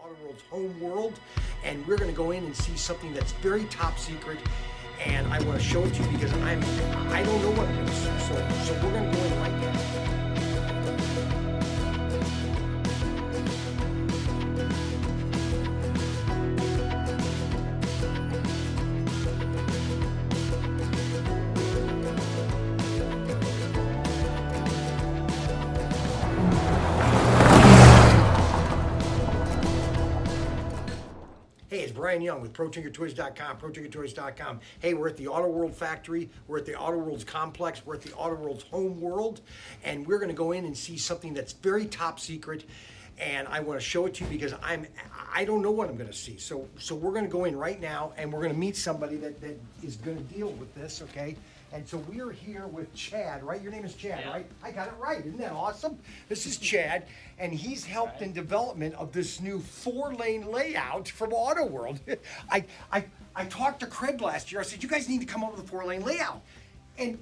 Autoworld's home world, and we're going to go in and see something that's very top secret, and I want to show it to you because I don't know what it is. So we're going to go in right now. Hey, it's Brian Young with ProTinkerToys.com, ProTinkerToys.com. Hey, we're at the Auto World factory. We're at the Auto World's complex. We're at the Auto World's home world. And we're going to go in and see something that's very top secret. And I want to show it to you because I don't know what I'm going to see. So we're going to go in right now and we're going to meet somebody that is going to deal with this, okay? And so we're here with Chad, right? Your name is Chad, Yeah. right? I got it right. Isn't that awesome? This is Chad, and he's helped in development of this new 4-lane layout from Auto World. I talked to Craig last year. I said, you guys need to come up with a 4-lane layout. And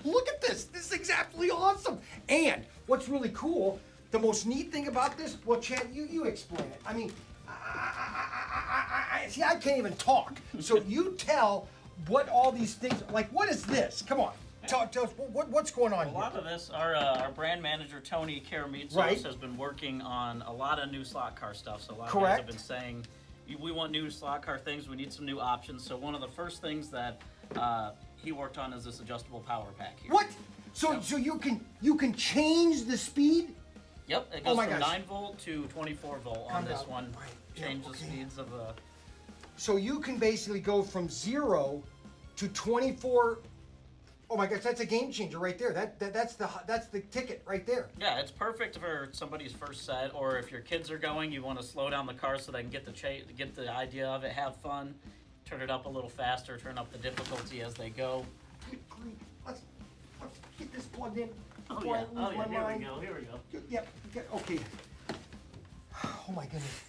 look at this. This is exactly awesome. And what's really cool, the most neat thing about this, well, Chad, you explain it. I mean, see, I can't even talk. So you tell what all these things, like what is this? Come on, tell us what's going on A here. lot of this, our brand manager Tony Karamitsos Right. has been working on a lot of new slot car stuff. So a lot of Correct. guys have been saying, we want new slot car things. We need some new options. So one of the first things that he worked on is this adjustable power pack here. What? So Yep. so you can change the speed? Yep, it Oh goes my from gosh. 9 volt to 24 volt Calm on this down. one. Right. Yeah, Change the okay. speeds of the. So you can basically go from 0 to 24. Oh my gosh, that's a game changer right there. That's the ticket right there. Yeah, it's perfect for somebody's first set, or if your kids are going, you want to slow down the car so they can get the idea of it, have fun, turn it up a little faster, turn up the difficulty as they go. Good grief. Let's get this plugged in. Oh before I yeah, lose oh my yeah, mind. here we go. Yep. Okay. Oh my goodness.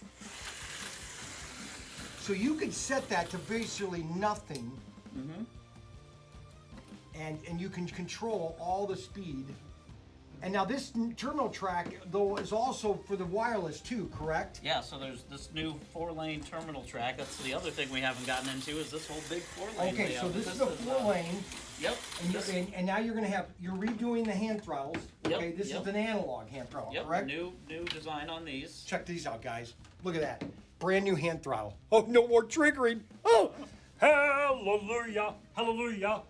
So you could set that to basically nothing, Mm-hmm. and you can control all the speed. And now this terminal track, though, is also for the wireless too, correct? Yeah, so there's this new 4-lane terminal track. That's the other thing we haven't gotten into is this whole big 4-lane Okay, layout. so this is a 4-lane, Yep. and now you're redoing the hand throttles. Yep, Okay, this yep. is an analog hand throttle, Yep, correct? new design on these. Check these out, guys. Look at that. Brand new hand throttle. Oh, no more triggering. Oh, hallelujah, hallelujah.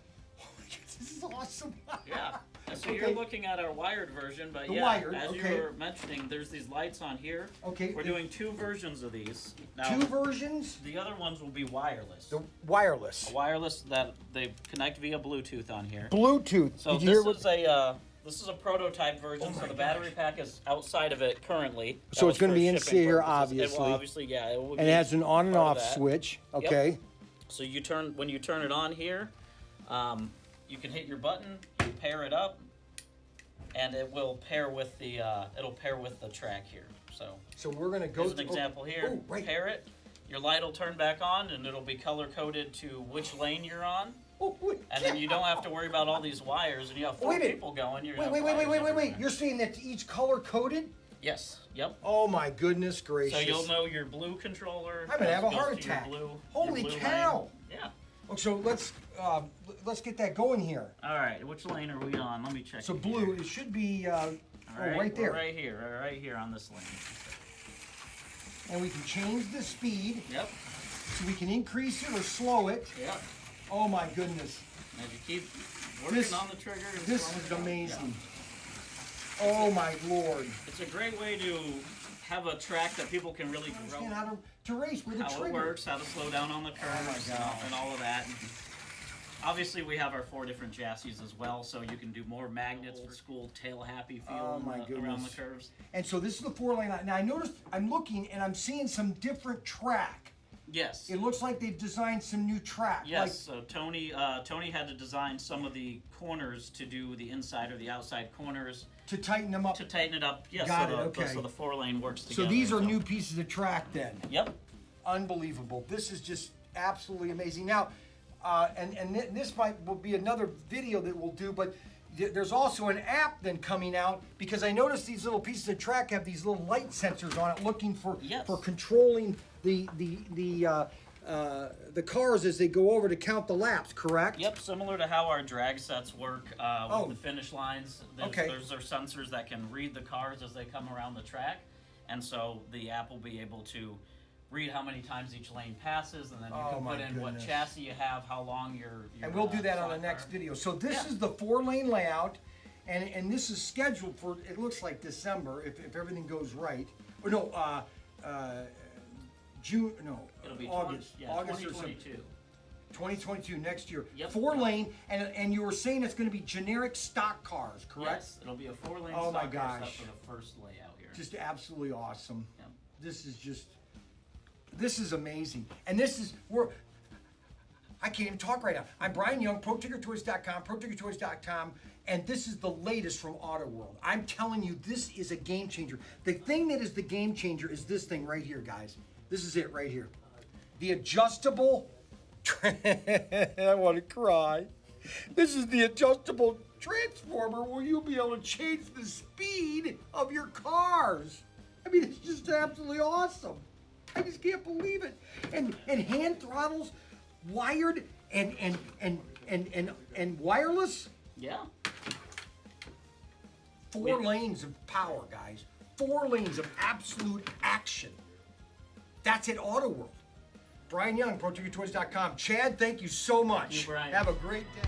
This is awesome. Yeah. And so Okay. you're looking at our wired version, but The yeah, wired, as okay. you were mentioning, there's these lights on here. Okay. We're doing 2 versions of these. Now, 2 versions. the other ones will be wireless. The wireless. Wireless that they connect via Bluetooth on here. Bluetooth. So Did you hear what? this is a prototype version. Oh so my the battery pack is outside of it currently. That So was it's gonna for be shipping inside here, purposes. It obviously. will obviously, yeah. It will And be it has an on and part of off that. switch. Yep. Okay. So when you turn it on here, you can hit your button, you pair it up, and it will pair with the track here. So So we're gonna go. here's an example here. Oh, right. Pair it. Your light will turn back on, and it'll be color coded to which lane you're on. Oh, wait. And then you don't have to worry about all these wires, and you have 4 Wait a minute. people going. You're Wait. gonna have wires Wait. everywhere. You're saying that each color coded? Yes. Yep. Oh my goodness gracious. So you'll know your blue controller. I'm gonna have a goes heart to your attack. blue- Holy your blue cow. lane. Yeah. Oh, so let's get that going here. All right. Which lane are we on? Let me check. So it blue, here. it should be All right we're there. Right here on this lane. And we can change the speed, Yep. so we can increase it or slow it. Yep. Oh my goodness. As you keep working This- on the trigger, it's This slowing is down. amazing. Yeah. Oh my lord. It's a great way to have a track that people can really grow. Understand how to race with a How trigger. it works, how to slow down on the curves, and all of that. And obviously, we have our 4 different chassis as well, so you can do more magnets for school tail happy feel Oh my around goodness. the curves. And so this is the 4-lane. Now I noticed, I'm looking and I'm seeing some different track. Yes. It looks like they've designed some new track. Yes. So Tony had to design some of the corners to do the inside or the outside corners Like to tighten them up. to tighten it up. Yes. Got so it, okay. So the 4-lane works So together. these are new pieces of track then. Yep. Unbelievable. This is just absolutely amazing. Now, and this will be another video that we'll do, but there's also an app then coming out, because I noticed these little pieces of track have these little light sensors on it, looking for Yes. for controlling the cars as they go over to count the laps. Correct? Yep, similar to how our drag sets work Oh. with the finish lines. Okay. There's our sensors that can read the cars as they come around the track, and so the app will be able to read how many times each lane passes, and then you Oh, can my put in what goodness. chassis you have, how long your And we'll do that on the stock next car. video. So this Yeah. is the 4-lane layout, and this is scheduled for, it looks like December, if everything goes right. Or no, June, no, It'll be August. 20, yeah, August or 2022. 2022, next year. Yep. 4-lane, and you were saying it's going to be generic stock cars, correct? Yes, it'll be a 4-lane Oh, my stock car gosh. set for the first layout here. Just absolutely awesome. Yep. This is amazing. And I can't even talk right now. I'm Brian Young, ProTinkerToys.com, ProTinkerToys.com, and this is the latest from Auto World. I'm telling you, this is a game changer. The thing that is the game changer is this thing right here, guys. This is it right here. The adjustable, I want to cry. This is the adjustable transformer where you'll be able to change the speed of your cars. I mean, it's just absolutely awesome. I just can't believe it. And hand throttles, wired and wireless. Yeah. 4 lanes of power, guys. 4 lanes of absolute action. That's at Auto World. Brian Young, ProTinkerToys.com. Chad, thank you so much. Thank you, Brian. Have a great day.